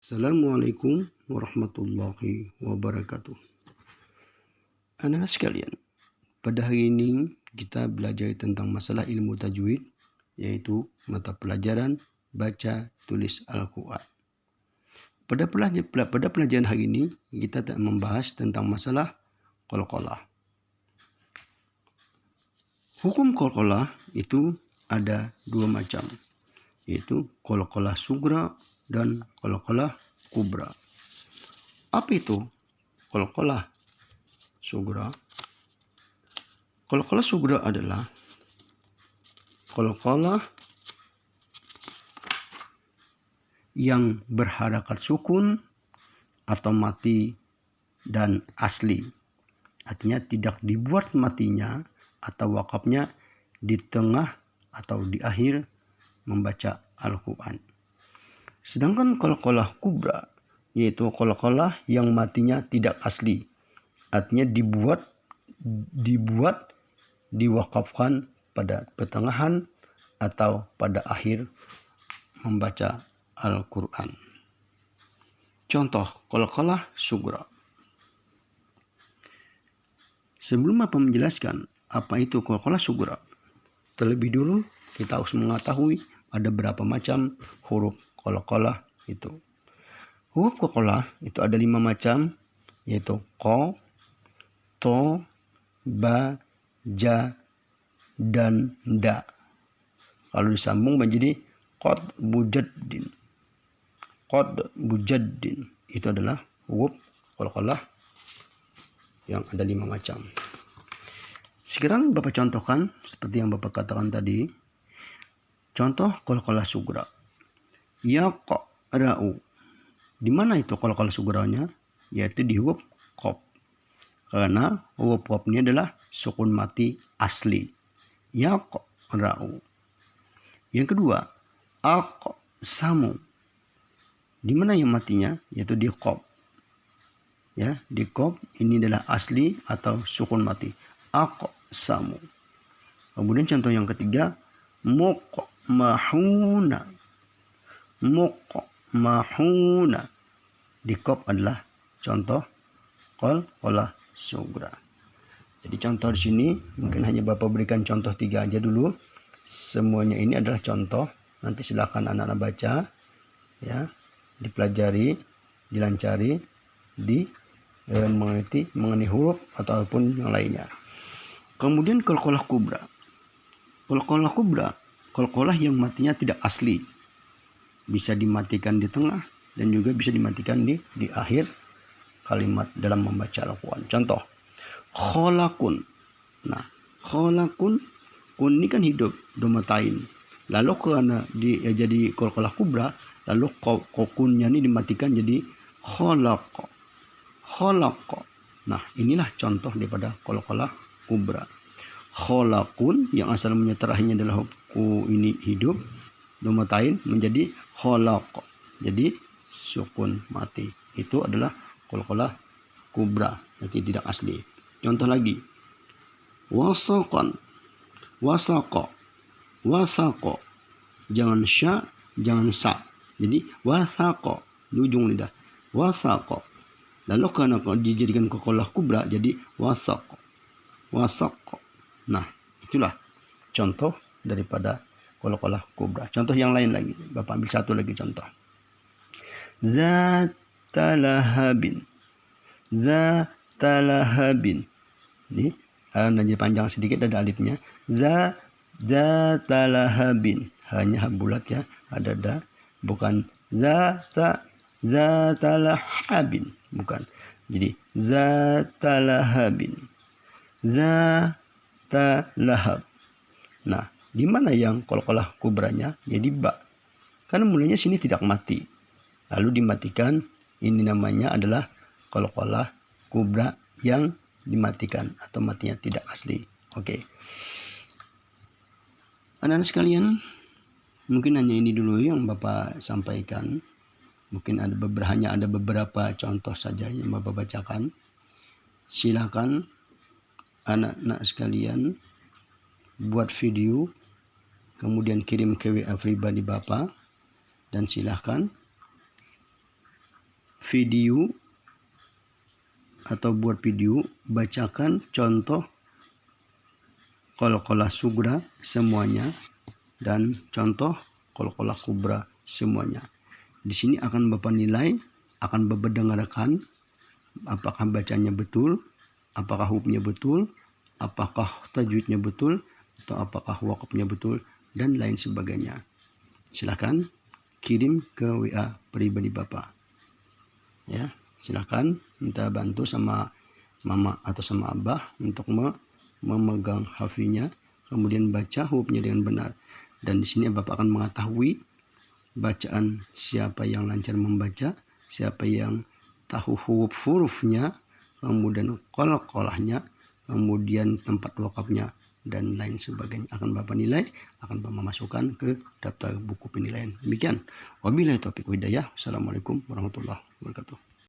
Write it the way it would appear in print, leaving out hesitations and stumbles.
Assalamualaikum warahmatullahi wabarakatuh. Anak-anak sekalian, pada hari ini kita belajar tentang masalah ilmu tajwid, yaitu mata pelajaran baca tulis Al-Quran. Pada pelajaran hari ini kita membahas tentang masalah qalqalah. Hukum qalqalah itu ada dua macam, yaitu qalqalah sugra dan qalqalah kubra. Apa itu qalqalah sugra? Qalqalah sugra adalah qalqalah yang berharakat sukun atau mati dan asli. Artinya tidak dibuat matinya atau wakafnya di tengah atau di akhir membaca Al-Quran. Sedangkan qalqalah kubra yaitu qalqalah yang matinya tidak asli. Artinya dibuat diwakafkan pada pertengahan atau pada akhir membaca Al-Quran. Contoh qalqalah sugra. Sebelum Bapak menjelaskan apa itu qalqalah sugra, terlebih dulu kita harus mengetahui ada berapa macam huruf qalqalah itu. Huruf qalqalah itu ada 5 macam, yaitu qa, to, ba, ja, dan da. Kalau disambung menjadi qad bujaddin. Qad bujaddin itu adalah huruf qalqalah yang ada 5 macam. Sekarang Bapak contohkan seperti yang Bapak katakan tadi. Contoh qalqalah sugra. Yaqra'u. Di mana itu qalqalah sugranya? Yaitu di huruf qaf. Karena huruf qaf ini adalah sukun mati asli. Yaqra'u. Yang kedua, aqsamu. Di mana yang matinya? Yaitu di qaf. Ya, di qaf ini adalah asli atau sukun mati. Aqsamu. Kemudian contoh yang ketiga, muqmahuna. Muqmahuna. Di qaf adalah contoh qalqalah sugra. Jadi contoh di sini mungkin hanya Bapak berikan contoh 3 aja dulu. Semuanya ini adalah contoh. Nanti silakan anak-anak baca, ya, dipelajari, dilancari, mengerti mengenai huruf ataupun yang lainnya. Kemudian qalqalah kubra. Qalqalah kubra, qalqalah yang matinya tidak asli. Bisa dimatikan di tengah dan juga bisa dimatikan di akhir kalimat dalam membaca Al-Quran. Contoh, kholakun. Nah, kholakun, kun ini kan hidup, domatain. Lalu karena jadi qalqalah kubra, lalu kunnya ini dimatikan jadi kholak. Kholak. Nah, inilah contoh daripada qalqalah kubra. Kholakun yang asalnya terakhirnya adalah ku ini hidup, domatain menjadi kholak. Jadi sukun mati. Itu adalah qalqalah kubra, berarti tidak asli. Contoh lagi, wasaqan. Wasaqa. Wasaqa. Jangan sya, jangan sa. Jadi wasaqa di ujung lidah. Wasaqa. Lalu karena dijadikan qalqalah kubra jadi wasaqa. Wasaqa. Nah, itulah contoh daripada qalqalah kubra. Contoh yang lain lagi. Bapak ambil satu lagi contoh. Zatalahabin. Zatalahabin. Ini nanti panjang sedikit ada alifnya. Zatalahabin. Hanya bulat ya, ada da, bukan zatalahabin, bukan. Jadi zatalahabin. Zatalahab. Nah, di mana yang qalqalah kubranya? Ya di ba. Karena mulanya sini tidak mati. Lalu dimatikan, ini namanya adalah qalqalah kubra yang dimatikan atau matinya tidak asli. Oke. Anak-anak sekalian, mungkin hanya ini dulu yang Bapak sampaikan. Mungkin hanya ada beberapa contoh saja yang Bapak bacakan. Silakan anak-anak sekalian buat video, kemudian kirim ke WA pribadi Bapak, dan silahkan video atau buat video bacakan contoh qalqalah sugra semuanya dan contoh qalqalah kubra semuanya. Di sini akan Bapak nilai, akan Bapak dengarkan apakah bacanya betul, apakah hurufnya betul, apakah tajwidnya betul, atau apakah wakafnya betul, dan lain sebagainya. Silakan kirim ke WA pribadi Bapak. Ya, silakan minta bantu sama mama atau sama abah untuk memegang hafinya, kemudian baca hurufnya dengan benar. Dan di sini Bapak akan mengetahui bacaan siapa yang lancar membaca, siapa yang tahu huruf-hurufnya, kemudian qalqalahnya, kemudian tempat wakafnya, dan lain sebagainya. Akan Bapak nilai, akan Bapak masukkan ke daftar buku penilaian. Demikian. Wabillahi taufiq wal hidayah. Assalamualaikum warahmatullahi wabarakatuh.